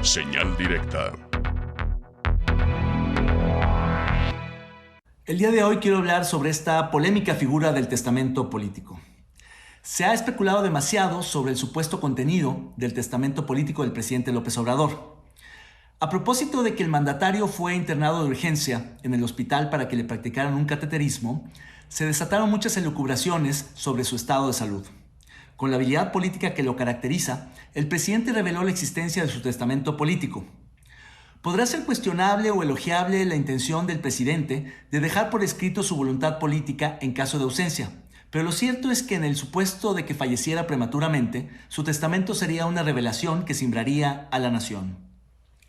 Señal directa. El día de hoy quiero hablar sobre esta polémica figura del testamento político. Se ha especulado demasiado sobre el supuesto contenido del testamento político del presidente López Obrador. A propósito de que el mandatario fue internado de urgencia en el hospital para que le practicaran un cateterismo, se desataron muchas elucubraciones sobre su estado de salud. Con la habilidad política que lo caracteriza, el presidente reveló la existencia de su testamento político. Podrá ser cuestionable o elogiable la intención del presidente de dejar por escrito su voluntad política en caso de ausencia, pero lo cierto es que en el supuesto de que falleciera prematuramente, su testamento sería una revelación que simbraría a la nación.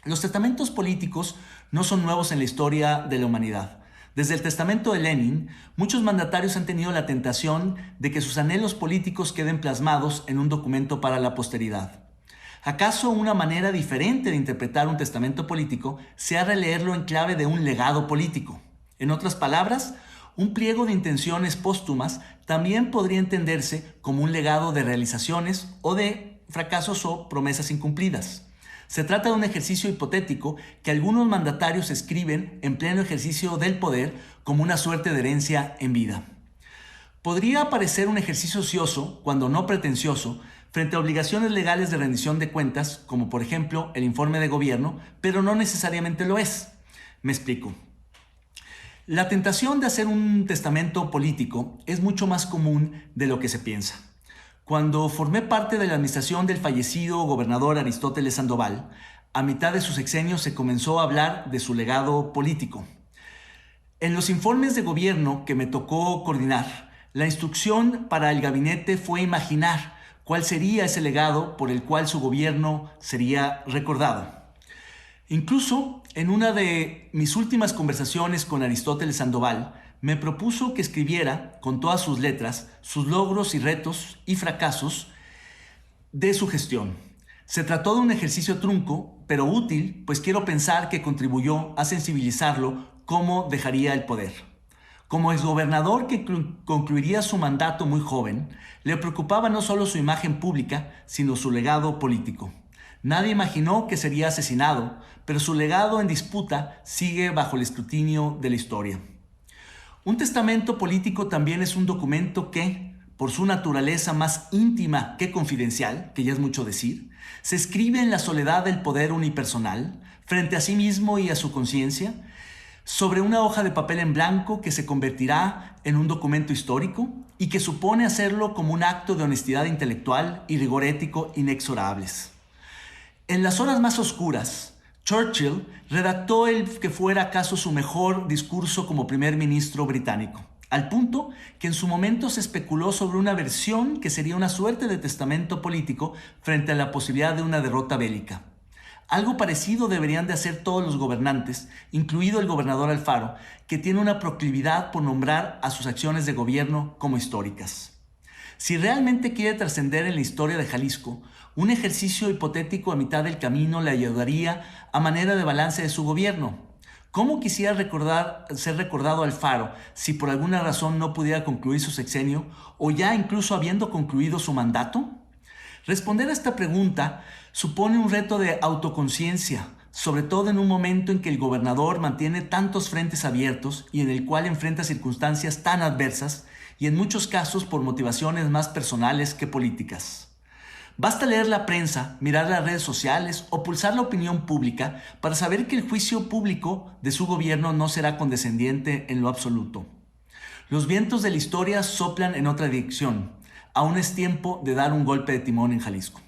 Los testamentos políticos no son nuevos en la historia de la humanidad. Desde el testamento de Lenin, muchos mandatarios han tenido la tentación de que sus anhelos políticos queden plasmados en un documento para la posteridad. ¿Acaso una manera diferente de interpretar un testamento político sea releerlo en clave de un legado político? En otras palabras, un pliego de intenciones póstumas también podría entenderse como un legado de realizaciones o de fracasos o promesas incumplidas. Se trata de un ejercicio hipotético que algunos mandatarios escriben en pleno ejercicio del poder como una suerte de herencia en vida. Podría parecer un ejercicio ocioso, cuando no pretencioso, frente a obligaciones legales de rendición de cuentas, como por ejemplo el informe de gobierno, pero no necesariamente lo es. Me explico. La tentación de hacer un testamento político es mucho más común de lo que se piensa. Cuando formé parte de la administración del fallecido gobernador Aristóteles Sandoval, a mitad de su sexenio se comenzó a hablar de su legado político. En los informes de gobierno que me tocó coordinar, la instrucción para el gabinete fue imaginar cuál sería ese legado por el cual su gobierno sería recordado. Incluso en una de mis últimas conversaciones con Aristóteles Sandoval, me propuso que escribiera con todas sus letras sus logros y retos y fracasos de su gestión. Se trató de un ejercicio trunco, pero útil, pues quiero pensar que contribuyó a sensibilizarlo cómo dejaría el poder. Como exgobernador que concluiría su mandato muy joven, le preocupaba no solo su imagen pública, sino su legado político. Nadie imaginó que sería asesinado, pero su legado en disputa sigue bajo el escrutinio de la historia. Un testamento político también es un documento que, por su naturaleza más íntima que confidencial, que ya es mucho decir, se escribe en la soledad del poder unipersonal, frente a sí mismo y a su conciencia, sobre una hoja de papel en blanco que se convertirá en un documento histórico y que supone hacerlo como un acto de honestidad intelectual y rigor ético inexorables. En las horas más oscuras, Churchill redactó el que fuera acaso su mejor discurso como primer ministro británico, al punto que en su momento se especuló sobre una versión que sería una suerte de testamento político frente a la posibilidad de una derrota bélica. Algo parecido deberían de hacer todos los gobernantes, incluido el gobernador Alfaro, que tiene una proclividad por nombrar a sus acciones de gobierno como históricas. Si realmente quiere trascender en la historia de Jalisco, un ejercicio hipotético a mitad del camino le ayudaría a manera de balance de su gobierno. ¿Cómo quisiera ser recordado Alfaro si por alguna razón no pudiera concluir su sexenio o ya incluso habiendo concluido su mandato? Responder a esta pregunta supone un reto de autoconciencia, sobre todo en un momento en que el gobernador mantiene tantos frentes abiertos y en el cual enfrenta circunstancias tan adversas y en muchos casos por motivaciones más personales que políticas. Basta leer la prensa, mirar las redes sociales o pulsar la opinión pública para saber que el juicio público de su gobierno no será condescendiente en lo absoluto. Los vientos de la historia soplan en otra dirección. Aún es tiempo de dar un golpe de timón en Jalisco.